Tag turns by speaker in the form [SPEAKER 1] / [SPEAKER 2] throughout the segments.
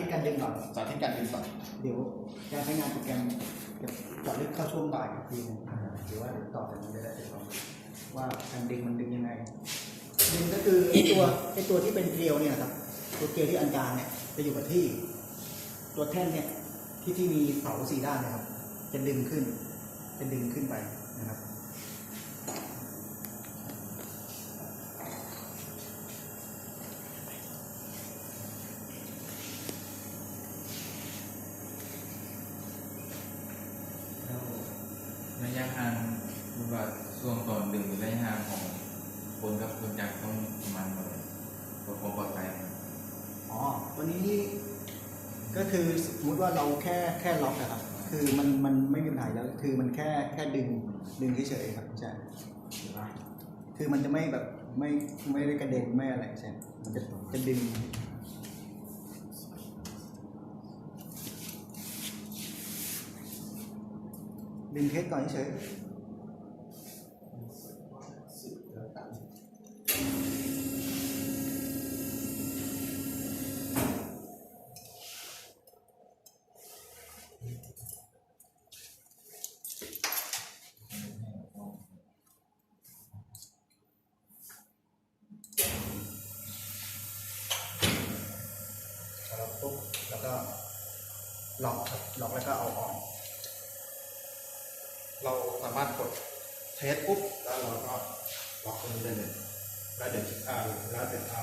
[SPEAKER 1] ธิตการดึงก่อน
[SPEAKER 2] สาธิตการดึงก่อน
[SPEAKER 1] เดี๋ยวการใช้งานโปรแกรมจะเจาะลึกเข้าช่วงบ่ายอีกทีนึงหรือว่าเดี๋ยวต่อจากนี้ได้ลองว่าการดึงมันดึงยังไงดึงก็คือไอ้ตัวที่เป็นเกลียวเนี่ยครับตัวเกลียวที่อันกลางเนี่ยจะอยู่กับที่ตัวแท่นเนี่ยที่มีเสา4ด้านนะครับจะดึงขึ้นไปนะครับ
[SPEAKER 3] ระยะห่างคือว่าช่วงตอนดึงระยะห่างของคนกับคนจักรต้องประมาณเท่าไหร่ความปลอดภัย
[SPEAKER 1] อ๋อตัวนี้ก็คือสมมติว่าเราแค่ล็อกอะครับคือมันไม่มีปัญหาแล้วคือมันแค่ดึงเฉยๆครับใช่คือมันจะไม่แบบไม่ได้กระเด็นไม่อะไรใช่มันจะดึงเทสก่อนเฉยปุ๊บแล้วก็ล็อกแล้วก็เอาออก
[SPEAKER 2] เราสามารถกดเทสปุ๊บแล้วเราก็ล็อกตรงนี้ได้เลยแล้วเดี๋ยว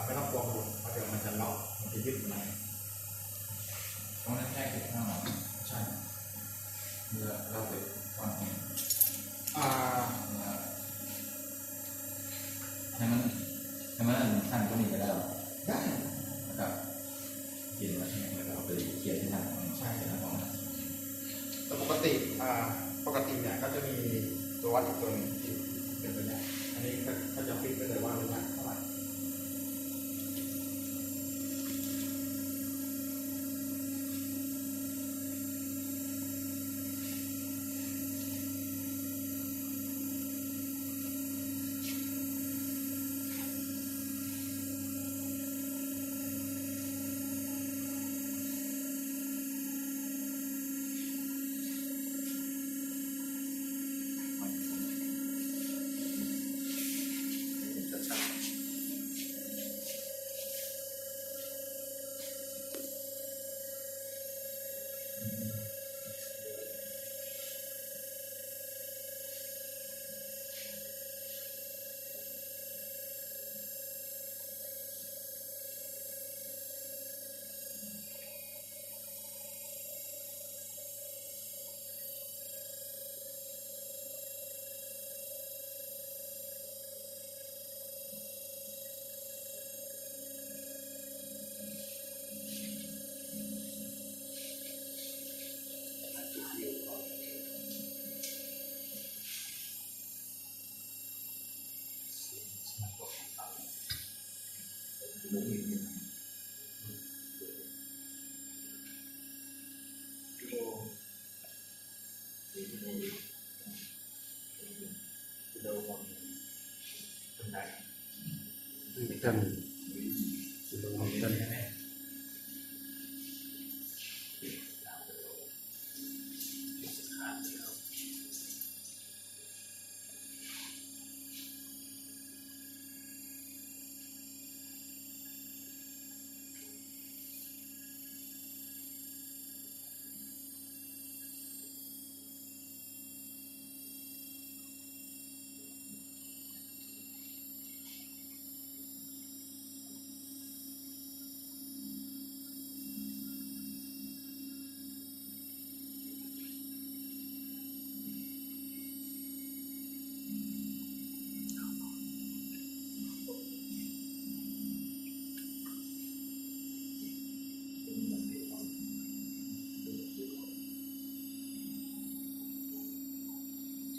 [SPEAKER 2] ไม่ต้องกลัวมันหลุดเพราะเดี๋ยวมันจะล็อกมันจะยึดใน
[SPEAKER 3] ต้องแค่ติดข้างหลัง
[SPEAKER 2] ใช่
[SPEAKER 3] เมื่อเราติดก่อนให้มันสั่นก็หนีไปแล้ว
[SPEAKER 2] ได้
[SPEAKER 3] นะครับกินแล้วใช่ไหมแล้วเราไปเขียนที่ทาง
[SPEAKER 2] ใช่ครับแต่ปกติเนี่ยก็จะมีตัววัดอีกตัวนึงที่เป็นระยะอันนี้ก็จะฟิกไปเลยว่าระยะเท่าไหร่
[SPEAKER 1] กัน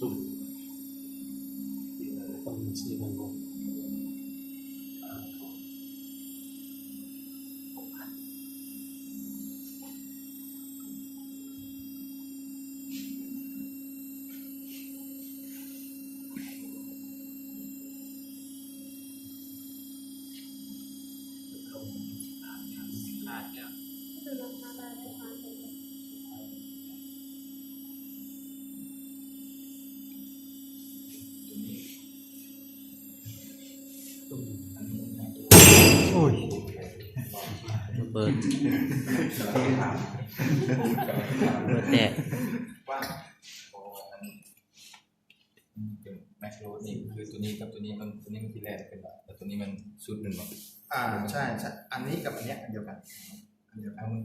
[SPEAKER 4] สุ่มต้องมีชีมันงง
[SPEAKER 1] ขาดเนี่ย ย
[SPEAKER 5] เปิดเปิดแตก
[SPEAKER 3] ว่าโอ้อันเป็นแม็กโรนี่คือตัวนี้กับตัวนี้มันที่แรกเป็นแบบแต่ตัวนี้มันชุดหนึ่งแบบ
[SPEAKER 2] ใช่ใช่อันนี้กับอันเนี้ยอันเดียวกัน
[SPEAKER 3] มัน